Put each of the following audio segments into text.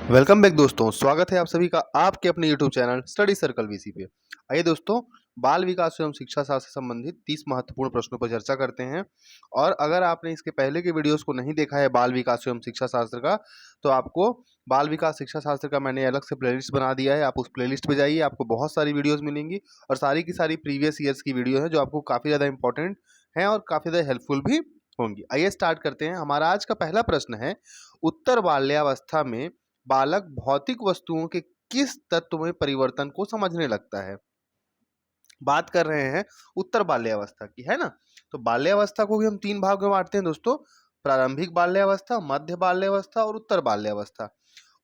Welcome back दोस्तों, स्वागत है आप सभी का आपके अपने YouTube channel study circle VC पे। आइए दोस्तों, बाल विकास एवं शिक्षा शास्त्र से संबंधित 30 महत्वपूर्ण प्रश्नों पर चर्चा करते हैं। और अगर आपने इसके पहले के वीडियोस को नहीं देखा है बाल विकास एवं शिक्षा शास्त्र का, तो आपको बाल विकास शिक्षा शास्त्र का मैंने अलग से प्लेलिस्ट बना दिया है। आप उस प्लेलिस्ट पे जाइए, आपको बहुत सारी वीडियोज़ मिलेंगी और सारी की सारी प्रीवियस ईयर्स की वीडियो है जो आपको काफ़ी ज़्यादा इंपॉर्टेंट हैं और काफ़ी ज़्यादा हेल्पफुल भी होंगी। आइए स्टार्ट करते हैं। हमारा आज का पहला प्रश्न है, उत्तर बाल्यावस्था में बालक भौतिक वस्तुओं के किस तत्व में परिवर्तन को समझने लगता है। बात कर रहे हैं उत्तर बाल्यावस्था की, है ना। तो बाल्यावस्था को भी हम तीन भाग में बांटते हैं दोस्तों, प्रारंभिक बाल्यावस्था, मध्य बाल्यावस्था और उत्तर बाल्यावस्था।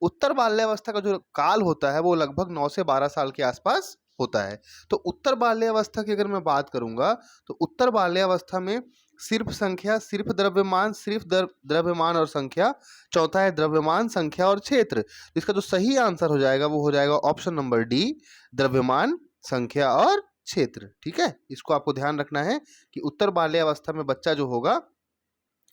उत्तर बाल्यावस्था का जो काल होता है वो लगभग 9 से 12 साल के आसपास होता है। तो उत्तर बाल्यावस्था की अगर मैं बात करूंगा तो उत्तर बाल्यावस्था में सिर्फ संख्या, सिर्फ द्रव्यमान, सिर्फ द्रव्यमान और संख्या, चौथा है द्रव्यमान, संख्या और क्षेत्र। तो इसका जो सही आंसर हो जाएगा वो हो जाएगा ऑप्शन नंबर डी, द्रव्यमान, संख्या और क्षेत्र। ठीक है, इसको आपको ध्यान रखना है कि उत्तर बाल्यावस्था में बच्चा जो होगा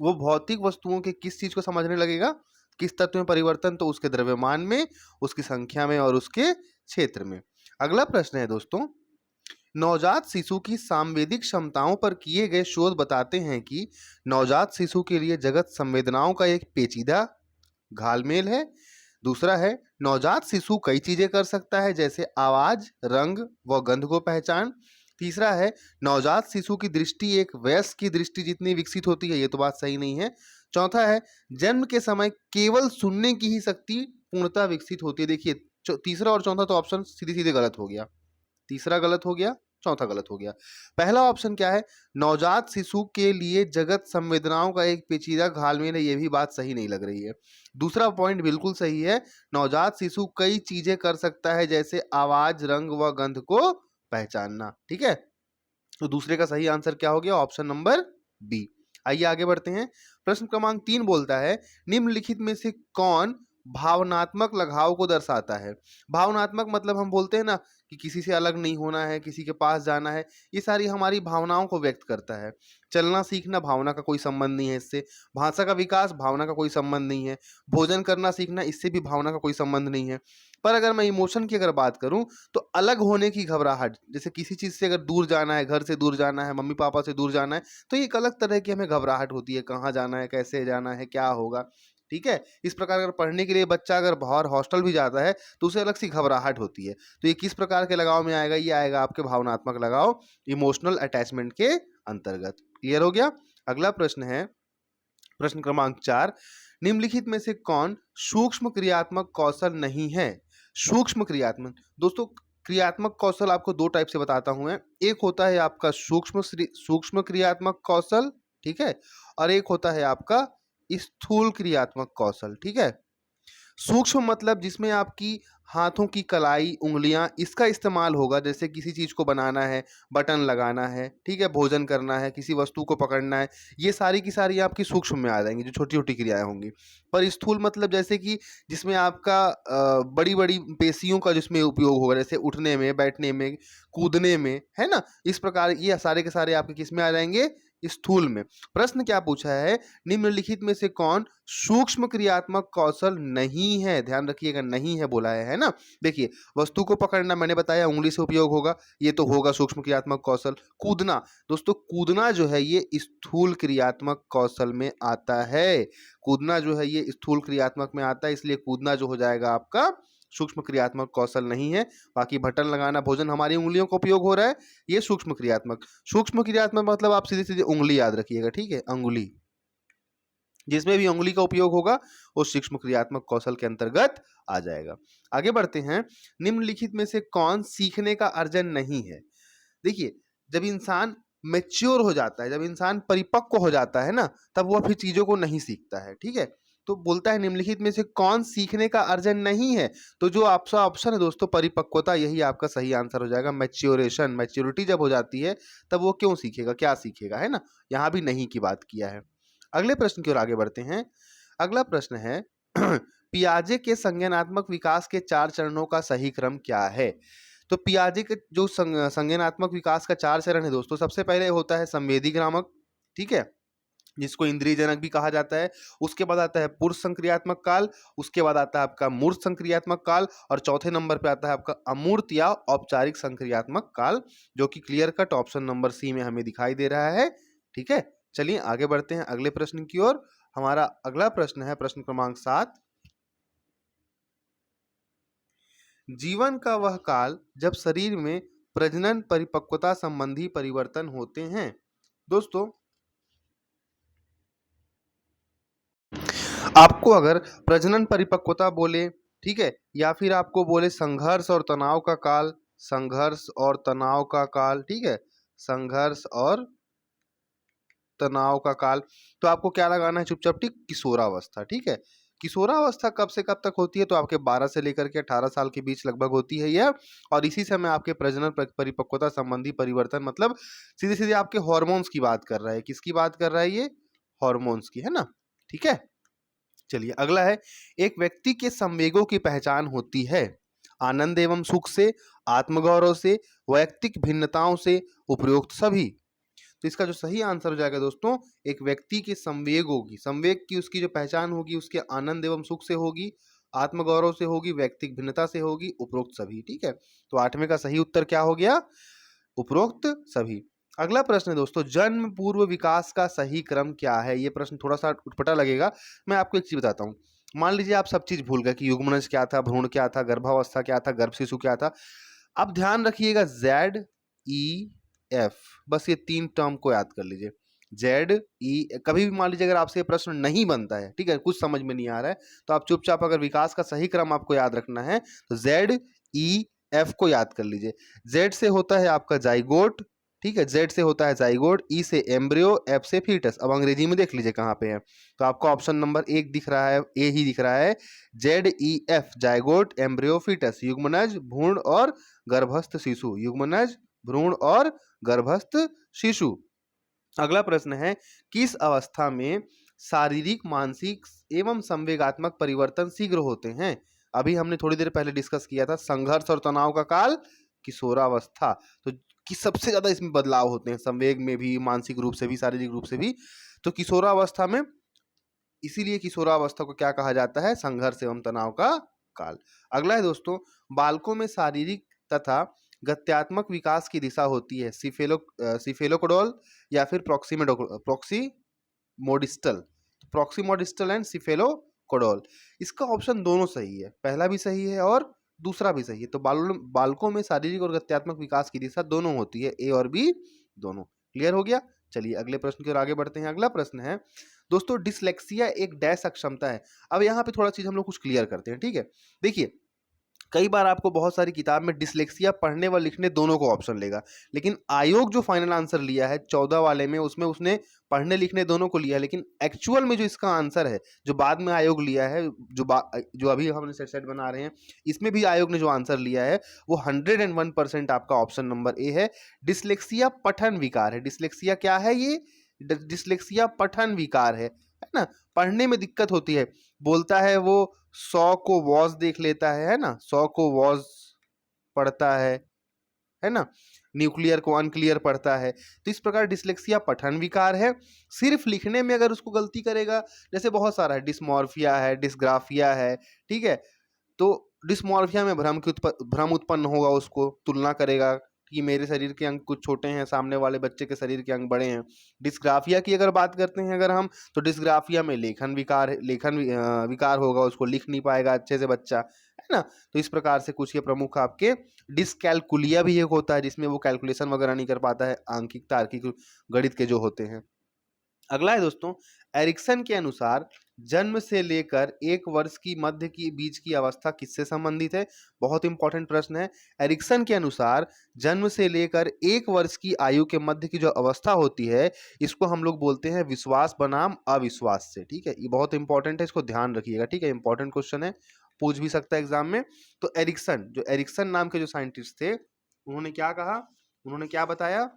वो भौतिक वस्तुओं के किस चीज को समझने लगेगा, किस तत्व में परिवर्तन, तो उसके द्रव्यमान में, उसकी संख्या में और उसके क्षेत्र में। अगला प्रश्न है दोस्तों, नवजात शिशु की सांवेदिक क्षमताओं पर किए गए शोध बताते हैं कि नवजात शिशु के लिए जगत संवेदनाओं का एक पेचीदा घालमेल है। दूसरा है, नवजात शिशु कई चीजें कर सकता है जैसे आवाज, रंग व गंध को पहचान। तीसरा है, नवजात शिशु की दृष्टि एक वयस्क की दृष्टि जितनी विकसित होती है। ये तो बात सही नहीं है। चौथा है, जन्म के समय केवल सुनने की ही शक्ति पूर्णतः विकसित होती है। देखिए, तीसरा और चौथा तो ऑप्शन सीधे सीधे गलत हो गया। तीसरा गलत हो गया, चौथा गलत हो गया। पहला ऑप्शन क्या है, नवजात शिशु के लिए जगत संवेदनाओं का एक पेचीदा घालमेल है, ये भी बात सही नहीं लग रही है। दूसरा पॉइंट बिल्कुल सही है, नवजात शिशु कई चीजें कर सकता है जैसे आवाज, रंग व गंध को पहचानना। ठीक है, तो दूसरे का सही आंसर क्या हो गया, ऑप्शन नंबर बी। आइए आगे बढ़ते हैं। प्रश्न क्रमांक 3 बोलता है, निम्नलिखित में से कौन भावनात्मक लगाव को दर्शाता है। भावनात्मक मतलब हम बोलते हैं ना कि किसी से अलग नहीं होना है, किसी के पास जाना है, ये सारी हमारी भावनाओं को व्यक्त करता है। चलना सीखना भावना का कोई संबंध नहीं है इससे। भाषा का विकास भावना का कोई संबंध नहीं है। भोजन करना सीखना इससे भी भावना का कोई संबंध नहीं है। पर अगर मैं इमोशन की अगर बात करूं तो अलग होने की घबराहट, जैसे किसी चीज से अगर दूर जाना है, घर से दूर जाना है, मम्मी पापा से दूर जाना है, तो ये एक अलग तरह की हमें घबराहट होती है, कहाँ जाना है, कैसे जाना है, क्या होगा। ठीक है, इस प्रकार अगर पढ़ने के लिए बच्चा अगर बाहर हॉस्टल भी जाता है तो उसे अलग सी घबराहट होती है। तो ये किस प्रकार के लगाव में आएगा, ये आएगा आपके भावनात्मक लगाव, इमोशनल अटैचमेंट के अंतर्गत। क्लियर हो गया। अगला प्रश्न है प्रश्न क्रमांक 4, निम्नलिखित में से कौन सूक्ष्म क्रियात्मक कौशल नहीं है। सूक्ष्म क्रियात्मक दोस्तों, क्रियात्मक कौशल आपको दो टाइप से बताता हूं मैं। एक होता है आपका सूक्ष्म क्रियात्मक कौशल, ठीक है, और एक होता है आपका स्थूल क्रियात्मक कौशल। ठीक है, सूक्ष्म मतलब जिसमें आपकी हाथों की कलाई, उंगलियां, इसका इस्तेमाल होगा, जैसे किसी चीज को बनाना है, बटन लगाना है, ठीक है, भोजन करना है, किसी वस्तु को पकड़ना है, ये सारी की सारी आपकी सूक्ष्म में आ जाएंगी, जो छोटी छोटी क्रियाएं होंगी। पर स्थूल मतलब जैसे कि जिसमें आपका बड़ी बड़ी पेशियों का जिसमें उपयोग होगा, जैसे उठने में, बैठने में, कूदने में, है ना। इस प्रकार ये सारे के सारे आपके किस में आ जाएंगे, स्थूल में। प्रश्न क्या पूछा है, निम्नलिखित में से कौन सूक्ष्म क्रियात्मक कौशल नहीं है। ध्यान रखिएगा, नहीं है बोला है ना। देखिए, वस्तु को पकड़ना मैंने बताया उंगली से उपयोग होगा, ये तो होगा सूक्ष्म क्रियात्मक कौशल। कूदना दोस्तों, कूदना जो है ये स्थूल क्रियात्मक कौशल में आता है। कूदना जो है ये स्थूल क्रियात्मक में आता है, इसलिए कूदना जो हो जाएगा आपका सूक्ष्म क्रियात्मक कौशल नहीं है। बाकी बटन लगाना, भोजन, हमारी उंगलियों का उपयोग हो रहा है, ये सूक्ष्म क्रियात्मक। सूक्ष्म क्रियात्मक मतलब आप सीधे सीधे उंगली याद रखिएगा, ठीक है, अंगुली, जिसमें भी उंगली का उपयोग होगा वो सूक्ष्म क्रियात्मक कौशल के अंतर्गत आ जाएगा। आगे बढ़ते हैं, निम्नलिखित में से कौन सीखने का अर्जन नहीं है। देखिए, जब इंसान मैच्योर हो जाता है, जब इंसान परिपक्व हो जाता है ना, तब वह फिर चीजों को नहीं सीखता है। ठीक है, तो बोलता है निम्नलिखित में से कौन सीखने का अर्जन नहीं है। तो जो आपका ऑप्शन है दोस्तों, परिपक्वता, यही आपका सही आंसर हो जाएगा। मैच्योरेशन, मैच्योरिटी जब हो जाती है तब वो क्यों सीखेगा, क्या सीखेगा, है ना। यहाँ भी नहीं की बात किया है। अगले प्रश्न की ओर आगे बढ़ते हैं। अगला प्रश्न है पियाजे के संज्ञानात्मक विकास के 4 चरणों का सही क्रम क्या है। तो पियाजे के जो संज्ञानात्मक विकास का 4 चरण है दोस्तों, सबसे पहले होता है संवेदी ग्रामक, ठीक है, जिसको इंद्रिय जनक भी कहा जाता है। उसके बाद आता है पुरुष संक्रियात्मक काल, उसके बाद आता है आपका मूर्त संक्रियात्मक काल, और चौथे नंबर पे आता है आपका अमूर्त या औपचारिक संक्रियात्मक काल, जो कि clear cut option number C में हमें दिखाई दे रहा है। ठीक है, चलिए आगे बढ़ते हैं अगले प्रश्न की ओर। हमारा अगला प्रश्न है प्रश्न क्रमांक 7। जीवन का वह काल जब शरीर में प्रजनन परिपक्वता संबंधी परिवर्तन होते हैं। दोस्तों, आपको अगर प्रजनन परिपक्वता बोले, ठीक है, या फिर आपको बोले संघर्ष और तनाव का काल, संघर्ष और तनाव का काल, ठीक है, संघर्ष और तनाव का काल, तो आपको क्या लगाना है चुपचाप, ठीक, किशोरावस्था। ठीक है, किशोरावस्था कब से कब तक होती है, तो आपके 12 से लेकर के 18 साल के बीच लगभग होती है यह, और इसी समय आपके प्रजनन परिपक्वता संबंधी परिवर्तन, मतलब सीधे सीधे आपके हार्मोन्स की बात कर रहा है। किसकी बात कर रहा है ये? हार्मोन्स की, है ना। ठीक है, चलिए अगला है, एक व्यक्ति के संवेगों की पहचान होती है आनंद एवं सुख से, आत्मगौरव से, वैयक्तिक भिन्नताओं से, उपरोक्त सभी। तो इसका जो सही आंसर हो जाएगा दोस्तों, एक व्यक्ति के संवेग होगी, संवेग की उसकी जो पहचान होगी उसके आनंद एवं सुख से होगी, आत्मगौरव से होगी, वैयक्तिक भिन्नता से होगी, उपरोक्त सभी। ठीक है, तो 8वें का सही उत्तर क्या हो गया? उपरोक्त सभी। अगला प्रश्न है दोस्तों, जन्म पूर्व विकास का सही क्रम क्या है? ये प्रश्न थोड़ा सा उटपटा लगेगा। मैं आपको एक चीज बताता हूँ। मान लीजिए आप सब चीज भूल गए कि युग्मनज क्या था, भ्रूण क्या था, गर्भावस्था क्या था, गर्भ शिशु क्या था। अब ध्यान रखिएगा ZEF, बस ये 3 टर्म को याद कर लीजिए। ZE, कभी भी मान लीजिए अगर आपसे ये प्रश्न नहीं बनता है, ठीक है, कुछ समझ में नहीं आ रहा है, तो आप चुपचाप, अगर विकास का सही क्रम आपको याद रखना है तो ZEF को याद कर लीजिए। Z से होता है आपका जाइगोट, ठीक है, Z से होता है जाइगोट, E से एम्ब्रियो, F से फीटस। अब अंग्रेजी में देख लीजिए कहाँ पे है, तो आपको ऑप्शन नंबर 1 दिख रहा है, ए ही दिख रहा है। ZEF, जाइगोट, एम्ब्रियो, फीटस, युग्मनज, भ्रूण और गर्भस्थ शिशु, युग्मनज, भ्रूण और गर्भस्थ शिशु। अगला प्रश्न है, किस अवस्था में शारीरिक, मानसिक एवं संवेगात्मक परिवर्तन शीघ्र होते हैं? अभी हमने थोड़ी देर पहले डिस्कस किया था, संघर्ष और तनाव का काल किशोरावस्था। तो कि सबसे ज्यादा इसमें बदलाव होते हैं, संवेग में भी, मानसिक रूप से भी, शारीरिक रूप से भी, तो किशोरावस्था में। इसीलिए किशोरावस्था को क्या कहा जाता है? संघर्ष एवं तनाव का काल। अगला है दोस्तों, बालकों में शारीरिक तथा गत्यात्मक विकास की दिशा होती है सिफेलोकोडोल या फिर प्रॉक्सीमोडिस्टल, प्रॉक्सीमोडिस्टल एंड सिफेलोकोडोल। इसका ऑप्शन दोनों सही है, पहला भी सही है और दूसरा भी सही है। तो बालकों में शारीरिक और गत्यात्मक विकास की दिशा दोनों होती है, ए और बी दोनों। क्लियर हो गया? चलिए अगले प्रश्न की ओर आगे बढ़ते हैं। अगला प्रश्न है दोस्तों, डिसलेक्सिया एक डैश अक्षमता है। अब यहाँ पे थोड़ा चीज हम लोग कुछ क्लियर करते हैं, ठीक है। देखिए, कई बार आपको बहुत सारी किताब में डिसलेक्सिया पढ़ने व लिखने दोनों को ऑप्शन लेगा, लेकिन आयोग जो फाइनल आंसर लिया है 14 वाले में, उसमें उसने पढ़ने लिखने दोनों को लिया है, लेकिन एक्चुअल में जो इसका आंसर है, जो बाद में आयोग लिया है, जो अभी हमने सेट बना रहे हैं, इसमें भी आयोग ने जो आंसर लिया है वो 101% आपका ऑप्शन नंबर ए है। डिसलेक्सिया पठन विकार है। डिसलेक्सिया क्या है? ये डिसलेक्सिया पठन विकार है ना। पढ़ने में दिक्कत होती है, बोलता है वो 100 को वॉज देख लेता है ना, 100 को वॉज पढ़ता है ना, न्यूक्लियर को अनक्लियर पढ़ता है। तो इस प्रकार डिसलेक्सिया पठन विकार है। सिर्फ लिखने में अगर उसको गलती करेगा, जैसे बहुत सारा है, डिस्मॉर्फिया है, डिस्ग्राफिया है, ठीक है, तो डिस्मॉर्फिया में भ्रम उत्पन्न होगा, उसको तुलना करेगा कि मेरे शरीर के अंग कुछ छोटे हैं, सामने वाले बच्चे के शरीर के अंग बड़े हैं। डिस्ग्राफिया की अगर बात करते हैं अगर हम, तो डिस्ग्राफिया में लेखन विकार होगा, उसको लिख नहीं पाएगा अच्छे से बच्चा, है ना। तो इस प्रकार से कुछ ये प्रमुख आपके, डिसकैलकुलिया भी एक होता है जिसमें वो कैलकुलेशन वगैरह नहीं कर पाता है, आंकिक तार्किक गणित के जो होते हैं। अगला है दोस्तों, एरिक्सन के अनुसार जन्म से लेकर 1 वर्ष की मध्य की बीच की अवस्था किससे संबंधित है? बहुत इंपॉर्टेंट प्रश्न है। एरिक्सन के अनुसार जन्म से लेकर 1 वर्ष की आयु के मध्य की जो अवस्था होती है, इसको हम लोग बोलते हैं विश्वास बनाम अविश्वास से। ठीक है, ये बहुत इंपॉर्टेंट है, इसको ध्यान रखिएगा। ठीक है, इंपॉर्टेंट क्वेश्चन है, पूछ भी सकता है एग्जाम में। तो एरिक्सन नाम के जो साइंटिस्ट थे, उन्होंने क्या कहा, उन्होंने क्या बताया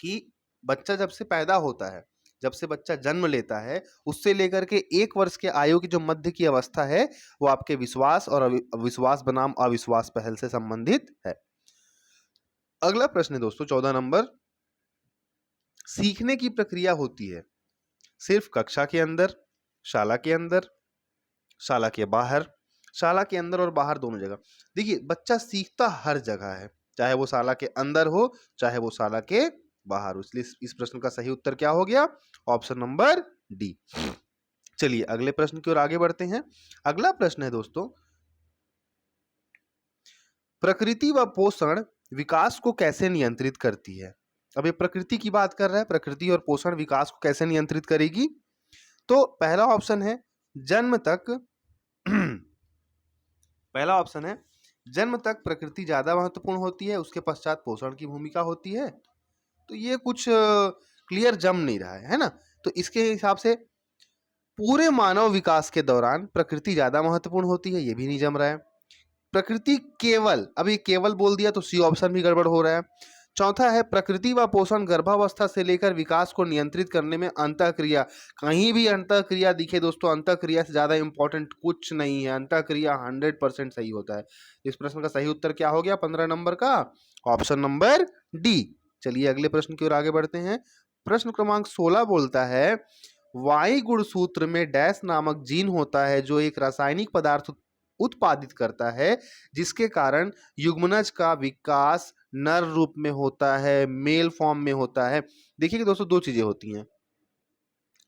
कि बच्चा जब से पैदा होता है, जब से बच्चा जन्म लेता है, उससे लेकर के 1 वर्ष के आयु की जो मध्य की अवस्था है, वो आपके विश्वास और विश्वास बनाम अविश्वास पहल से संबंधित है। अगला प्रश्न है दोस्तों 14 नंबर, सीखने की प्रक्रिया होती है सिर्फ कक्षा के अंदर, शाला के अंदर, शाला के बाहर, शाला के अंदर और बाहर दोनों जगह। देखिए बच्चा सीखता हर जगह है, चाहे वो शाला के अंदर हो चाहे वो शाला के बाहर हो, इसलिए इस प्रश्न का सही उत्तर क्या हो गया? Option number D. चलिए अगले प्रश्न की ओर आगे बढ़ते हैं। अगला प्रश्न है दोस्तों, प्रकृति व पोषण विकास को कैसे नियंत्रित करती है? अब ये प्रकृति की बात कर रहा है, प्रकृति और पोषण विकास को कैसे नियंत्रित करेगी? तो पहला ऑप्शन है जन्म तक पहला ऑप्शन है जन्म तक प्रकृति ज्यादा महत्वपूर्ण होती है, उसके पश्चात पोषण की भूमिका होती है। तो ये कुछ क्लियर जम नहीं रहा है ना? तो इसके हिसाब से पूरे मानव विकास के दौरान प्रकृति ज्यादा महत्वपूर्ण होती है, ये भी नहीं जम रहा है। प्रकृति केवल, अब ये केवल बोल दिया तो सी ऑप्शन भी गड़बड़ हो रहा है। चौथा है प्रकृति व पोषण गर्भावस्था से लेकर विकास को नियंत्रित करने में अंतःक्रिया। कहीं भी अंतःक्रिया दिखे दोस्तों, अंतःक्रिया से ज्यादा इंपॉर्टेंट कुछ नहीं है, अंतःक्रिया 100% सही होता है। इस प्रश्न का सही उत्तर क्या हो गया 15 नंबर का? Option number D. चलिए अगले प्रश्न की ओर आगे बढ़ते हैं। प्रश्न क्रमांक 16 बोलता है वाई गुणसूत्र में डैश नामक जीन होता है जो एक रासायनिक पदार्थ उत्पादित करता है जिसके कारण युग्मनज का विकास नर रूप में होता है, मेल फॉर्म में होता है। देखिए कि दोस्तों दो चीजें होती हैं,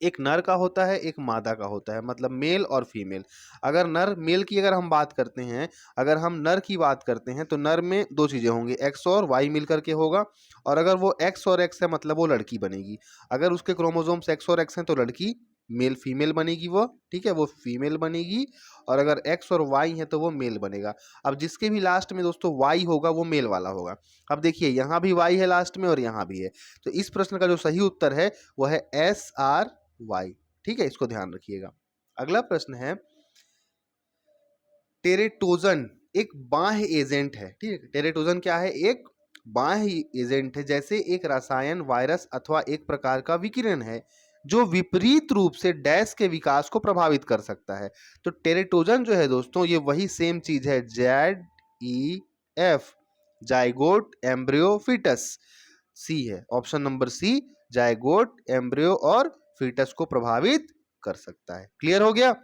एक नर का होता है एक मादा का होता है, मतलब मेल और फीमेल। अगर नर मेल की अगर हम बात करते हैं, अगर हम नर की बात करते हैं तो नर में दो चीजें होंगी, एक्स और वाई मिलकर के होगा, और अगर वो एक्स और एक्स है मतलब वो लड़की बनेगी। अगर उसके क्रोमोसोम्स एक्स और एक्स हैं तो लड़की मेल फीमेल बनेगी वो, ठीक है, वो फीमेल बनेगी। और अगर एक्स और वाई है तो वो मेल बनेगा। अब जिसके भी लास्ट में दोस्तों वाई होगा वो मेल वाला होगा। अब देखिए यहाँ भी वाई है लास्ट में और यहाँ भी है, तो इस प्रश्न का जो सही उत्तर है वो है SRY, ठीक है, इसको ध्यान रखिएगा। अगला प्रश्न है टेरेटोजन एक बाह्य एजेंट है, ठीक है। टेरेटोजन क्या है? एक बाह्य एजेंट है, जैसे एक रसायन, वायरस अथवा एक प्रकार का विकिरण है जो विपरीत रूप से डैश के विकास को प्रभावित कर सकता है। तो टेरेटोजन जो है दोस्तों ये वही सेम चीज है, ZEF, zygote, embryo, foetus. C है option number C, zygote, embryo और फीटस को प्रभावित कर सकता है। क्लियर हो गया?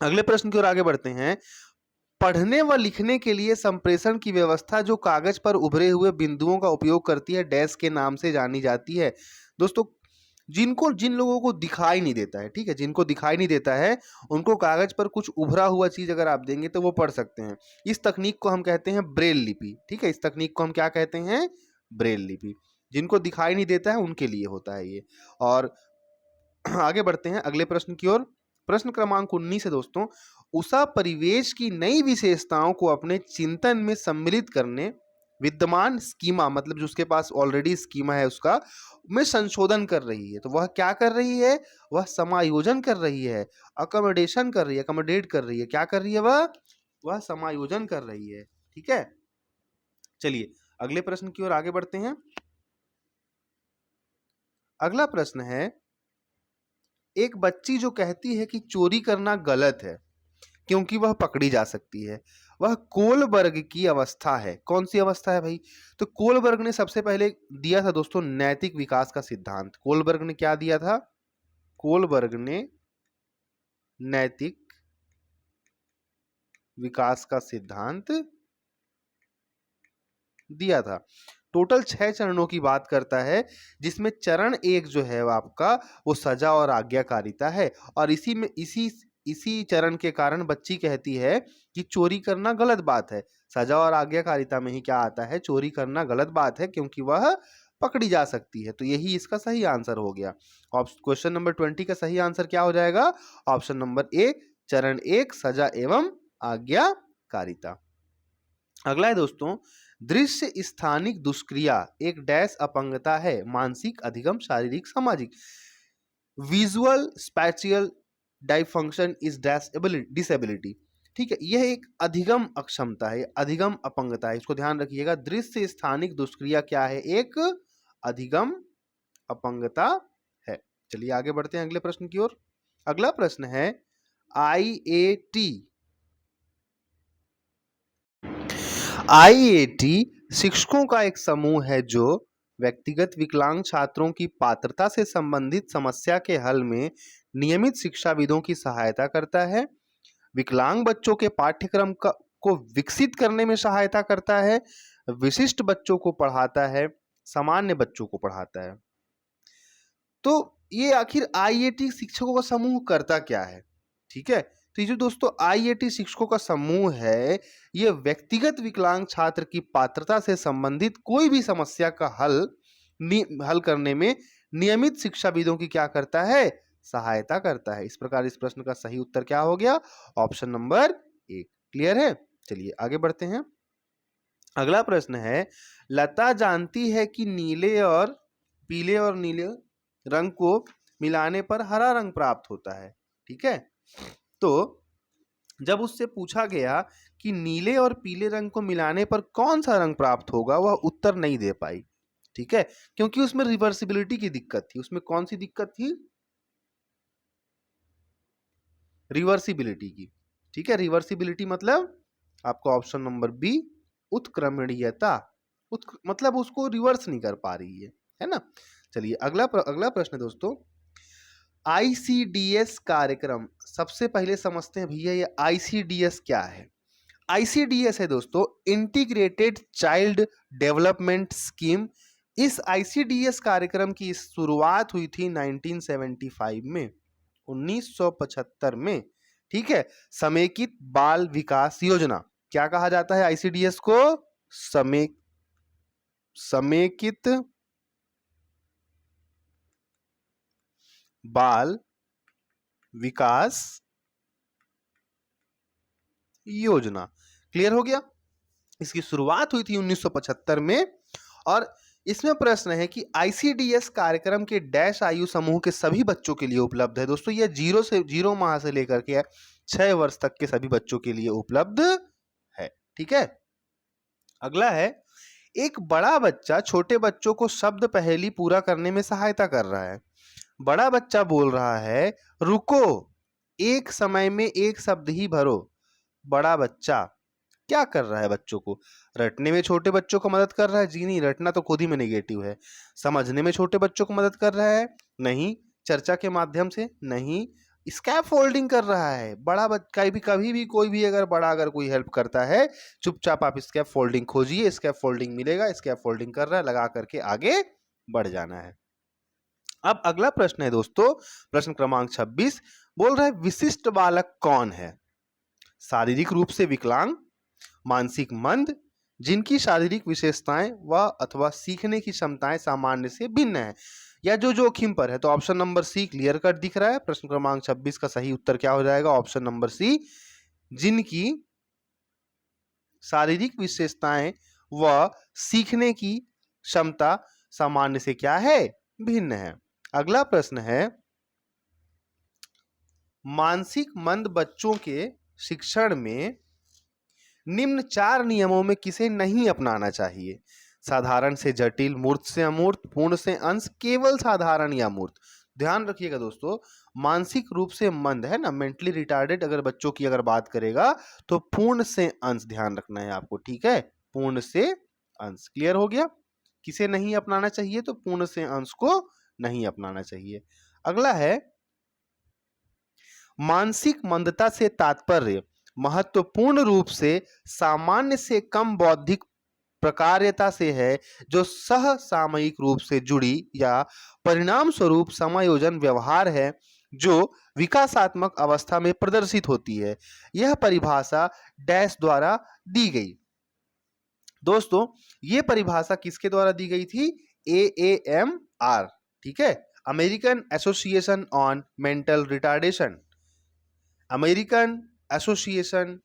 अगले प्रश्न की ओर आगे बढ़ते हैं। पढ़ने व लिखने के लिए संप्रेषण की व्यवस्था जो कागज पर उभरे हुए बिंदुओं का उपयोग करती है डैश के नाम से जानी जाती है। दोस्तों जिन लोगों को दिखाई नहीं देता है, ठीक है, जिनको दिखाई नहीं देता है उनको कागज पर कुछ उभरा हुआ चीज अगर आप देंगे तो वो पढ़ सकते हैं। इस तकनीक को हम कहते हैं ब्रेल लिपि, ठीक है, इस तकनीक को हम क्या कहते हैं? ब्रेल लिपि। जिनको दिखाई नहीं देता है उनके लिए होता है ये। और आगे बढ़ते हैं अगले प्रश्न की ओर। प्रश्न क्रमांक 19 है दोस्तों, उषा परिवेश की नई विशेषताओं को अपने चिंतन में सम्मिलित करने विद्यमान स्कीमा, मतलब जो उसके पास ऑलरेडी स्कीमा है उसका में संशोधन कर रही है। तो वह क्या कर रही है? वह समायोजन कर रही है, अकोमोडेशन कर रही है, अकोमोडेट कर रही है। क्या कर रही है वह समायोजन कर रही है, ठीक है। चलिए अगले प्रश्न की ओर आगे बढ़ते हैं। अगला प्रश्न है एक बच्ची जो कहती है कि चोरी करना गलत है क्योंकि वह पकड़ी जा सकती है, वह कोलबर्ग की अवस्था है। कौन सी अवस्था है भाई? तो कोलबर्ग ने सबसे पहले दिया था दोस्तों नैतिक विकास का सिद्धांत। कोलबर्ग ने क्या दिया था? कोलबर्ग ने नैतिक विकास का सिद्धांत दिया था। टोटल 6 चरणों की बात करता है, जिसमें चरण 1 जो है आपका वो सजा और आज्ञाकारिता है। और इसी चरण के कारण बच्ची कहती है कि चोरी करना गलत बात है। सजा और आज्ञाकारिता में ही क्या आता है? चोरी करना गलत बात है क्योंकि वह पकड़ी जा सकती है। तो यही इसका सही आंसर हो गया। क्वेश्चन नंबर 20 का सही आंसर क्या हो जाएगा? ऑप्शन नंबर ए, चरण 1 सजा एवं आज्ञाकारिता। अगला है दोस्तों, दृश्य स्थानिक दुष्क्रिया एक डैश अपंगता है, मानसिक, अधिगम, शारीरिक, सामाजिक। विजुअल स्पैशियल डाइफंक्शन इज डैश डिसेबिलिटी, ठीक है, यह एक अधिगम अक्षमता है, अधिगम अपंगता है, इसको ध्यान रखिएगा। दृश्य स्थानिक दुष्क्रिया क्या है? एक अधिगम अपंगता है। चलिए आगे बढ़ते हैं अगले प्रश्न की ओर। अगला प्रश्न है IAT शिक्षकों का एक समूह है जो व्यक्तिगत विकलांग छात्रों की पात्रता से संबंधित समस्या के हल में नियमित शिक्षाविदों की सहायता करता है, विकलांग बच्चों के पाठ्यक्रम को विकसित करने में सहायता करता है, विशिष्ट बच्चों को पढ़ाता है, सामान्य बच्चों को पढ़ाता है। तो ये आखिर आईएटी शिक्षकों का समूह करता क्या है? ठीक है, तो ये जो दोस्तों आईएटी शिक्षकों का समूह है, ये व्यक्तिगत विकलांग छात्र की पात्रता से संबंधित कोई भी समस्या का हल करने में नियमित शिक्षाविदों की क्या करता है? सहायता करता है। इस प्रकार इस प्रश्न का सही उत्तर क्या हो गया? Option number 1। क्लियर है? चलिए आगे बढ़ते हैं। अगला प्रश्न है, लता जानती है कि पीले और नीले रंग को मिलाने पर हरा रंग प्राप्त होता है। ठीक है, तो जब उससे पूछा गया कि नीले और पीले रंग को मिलाने पर कौन सा रंग प्राप्त होगा, वह उत्तर नहीं दे पाई। ठीक है, क्योंकि उसमें रिवर्सिबिलिटी की दिक्कत थी। उसमें कौन सी दिक्कत थी? रिवर्सिबिलिटी की। ठीक है, रिवर्सिबिलिटी मतलब आपका ऑप्शन नंबर बी, उत्क्रमणीयता। मतलब उसको रिवर्स नहीं कर पा रही है ना। चलिए अगला प्रश्न दोस्तों, आईसीडीएस कार्यक्रम। सबसे पहले समझते हैं भैया ये आईसीडीएस क्या है। आईसीडीएस है दोस्तों इंटीग्रेटेड चाइल्ड डेवलपमेंट स्कीम। इस आईसीडीएस कार्यक्रम की शुरुआत हुई थी 1975 में, 1975 में। ठीक है, समेकित बाल विकास योजना। क्या कहा जाता है आईसीडीएस को? समेकित बाल विकास योजना। क्लियर हो गया? इसकी शुरुआत हुई थी 1975 में। और इसमें प्रश्न है कि आईसीडीएस कार्यक्रम के डैश आयु समूह के सभी बच्चों के लिए उपलब्ध है। दोस्तों ये 0 माह से लेकर के 6 वर्ष तक के सभी बच्चों के लिए उपलब्ध है। ठीक है, अगला है, एक बड़ा बच्चा छोटे बच्चों को शब्द पहेली पूरा करने में सहायता कर रहा है। बड़ा बच्चा बोल रहा है, रुको, एक समय में एक शब्द ही भरो। बड़ा बच्चा क्या कर रहा है? बच्चों को रटने में छोटे बच्चों को मदद कर रहा है? जी नहीं, रटना तो खुद ही में नेगेटिव है। समझने में छोटे बच्चों को मदद कर रहा है? नहीं। चर्चा के माध्यम से? नहीं। स्कैप फोल्डिंग कर रहा है। बड़ा बच्चा कभी भी कोई भी अगर कोई हेल्प करता है, चुपचाप आप स्कैप फोल्डिंग खोजिए, स्कैप फोल्डिंग मिलेगा। स्कैप फोल्डिंग कर रहा है, लगा करके आगे बढ़ जाना है। अब अगला प्रश्न है दोस्तों, प्रश्न क्रमांक 26 बोल रहा है, विशिष्ट बालक कौन है? शारीरिक रूप से विकलांग, मानसिक मंद, जिनकी शारीरिक विशेषताएं व अथवा सीखने की क्षमताएं सामान्य से भिन्न है, या जो जोखिम पर है। तो option number C clear cut दिख रहा है। प्रश्न क्रमांक 26 का सही उत्तर क्या हो जाएगा? ऑप्शन नंबर सी, जिनकी शारीरिक विशेषताएं व सीखने की क्षमता सामान्य से क्या है? भिन्न है। अगला प्रश्न है, मानसिक मंद बच्चों के शिक्षण में निम्न 4 नियमों में किसे नहीं अपनाना चाहिए? साधारण से जटिल, मूर्त से अमूर्त, पूर्ण से अंश, केवल साधारण या मूर्त। ध्यान रखिएगा दोस्तों, मानसिक रूप से मंद है ना, मेंटली रिटार्डेड अगर बच्चों की बात करेगा तो पूर्ण से अंश ध्यान रखना है आपको। ठीक है, पूर्ण से अंश। क्लियर हो गया? किसे नहीं अपनाना चाहिए? तो पूर्ण से अंश को नहीं अपनाना चाहिए। अगला है, मानसिक मंदता से तात्पर्य महत्वपूर्ण रूप से सामान्य से कम बौद्धिक प्रकार्यता से है, जो सह सामयिक रूप से जुड़ी या परिणाम स्वरूप समायोजन व्यवहार है, जो विकासात्मक अवस्था में प्रदर्शित होती है। यह परिभाषा डैश द्वारा दी गई। दोस्तों ये परिभाषा किसके द्वारा दी गई थी? AAMR। ठीक है, American association on mental retardation. American association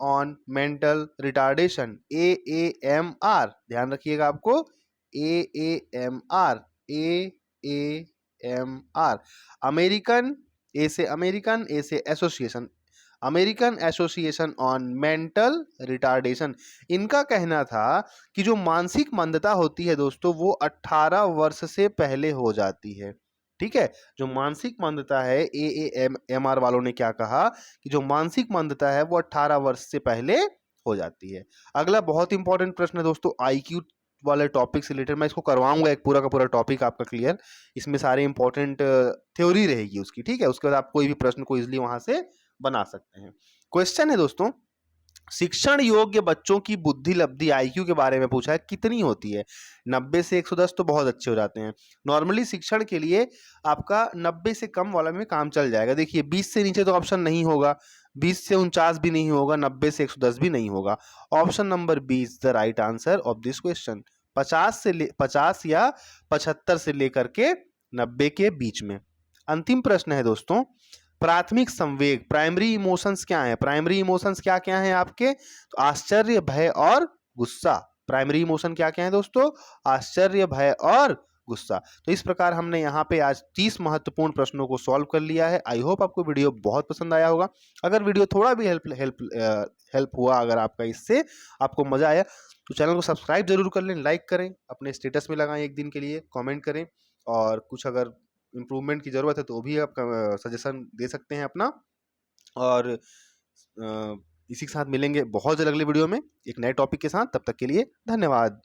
on mental retardation, AAMR। ध्यान रखिएगा आपको, AAMR, AAMR। अमेरिकन, ए से अमेरिकन, ए से association, American association on mental retardation. इनका कहना था कि जो मानसिक मंदता होती है दोस्तों, वो 18 वर्ष से पहले हो जाती है। ठीक है, जो मानसिक मंदता है, AAMR वालों ने क्या कहा कि जो मानसिक मंदता है वो 18 वर्ष से पहले हो जाती है। अगला बहुत इंपॉर्टेंट प्रश्न है दोस्तों, IQ वाले टॉपिक से रिलेटेड मैं इसको करवाऊंगा, एक पूरा का पूरा टॉपिक आपका क्लियर। इसमें सारे इंपॉर्टेंट थ्योरी रहेगी उसकी, ठीक है। उसके बाद आप कोई भी प्रश्न को इजिली वहां से बना सकते हैं। क्वेश्चन है दोस्तों, शिक्षण योग्य बच्चों की बुद्धि लब्धि आईक्यू के बारे में पूछा है, कितनी होती है? 90 से 110 तो बहुत अच्छे हो जाते हैं। नॉर्मली शिक्षण के लिए आपका 90 से कम वाला में काम चल जाएगा। देखिए 20 से नीचे तो ऑप्शन नहीं होगा, 20 से 49 भी नहीं होगा, 90 से 110 भी नहीं होगा। Option number B is the right answer of this question. 50 या 75 से लेकर के 90 के बीच में। अंतिम प्रश्न है दोस्तों, प्राथमिक संवेग, प्राइमरी इमोशंस क्या है? प्राइमरी इमोशंस क्या क्या है आपके? तो आश्चर्य, भय और गुस्सा। प्राइमरी इमोशन क्या क्या है दोस्तों? आश्चर्य, भय और गुस्सा। तो इस प्रकार हमने यहाँ पे आज 30 महत्वपूर्ण प्रश्नों को सॉल्व कर लिया है। आई होप आपको वीडियो बहुत पसंद आया होगा। अगर वीडियो थोड़ा भी हेल्प हुआ अगर आपका, इससे आपको मजा आया, तो चैनल को सब्सक्राइब जरूर कर लें, लाइक करें, अपने स्टेटस में लगाएं एक दिन के लिए, कमेंट करें, और कुछ अगर इम्प्रूवमेंट की ज़रूरत है तो भी आप सजेशन दे सकते हैं अपना। और इसी के साथ मिलेंगे बहुत जल्द अगले वीडियो में एक नए टॉपिक के साथ। तब तक के लिए धन्यवाद।